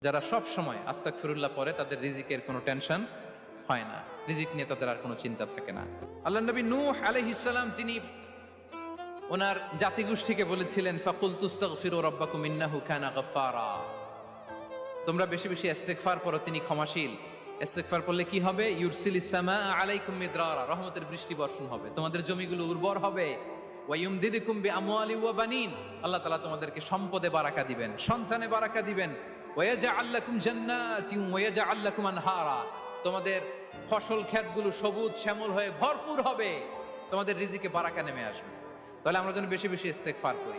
যারা সব সময় আস্তাগফিরুল্লাহ পড়ে তাদের রিজিকের কোনো টেনশন হয় না, রিজিক নিয়ে তাদের আর কোনো চিন্তা থাকে না। আল্লাহ নবী নূহ আলাইহিস সালাম যিনি ওনার জাতিগোষ্ঠীকে বলেছিলেন ফাকুল তুস্তাগফিরু রাব্বাকুম ইন্নাহু কানা গাফফারা, তোমরা বেশি বেশি ইস্তেগফার পড়ো, তিনি ক্ষমাশীল। ইস্তেগফার করলে কি হবে? ইউরসিলিস সামাআ আলাইকুম মিদরারা, রহমতের বৃষ্টি বর্ষণ হবে, তোমাদের জমিগুলো উর্বর হবে। ওয়া ইউমদিদুকুম বিআমওয়ালি ওয়া বানিন, আল্লাহ তাআলা তোমাদেরকে সম্পদে বারাকা দিবেন, সন্তানে বারাকা দিবেন। ওয়া ইয়াজআল লাকুম জান্নাতিন ওয়া ইয়াজআল লাকুম আনহারা, তোমাদের ফসল ক্ষেতগুলো সবুজ শ্যামল হয়ে ভরপুর হবে, তোমাদের রিজিকে বারাকা নেমে আসবে। তাহলে আমরা যেন বেশি বেশি ইস্তেগফার করি।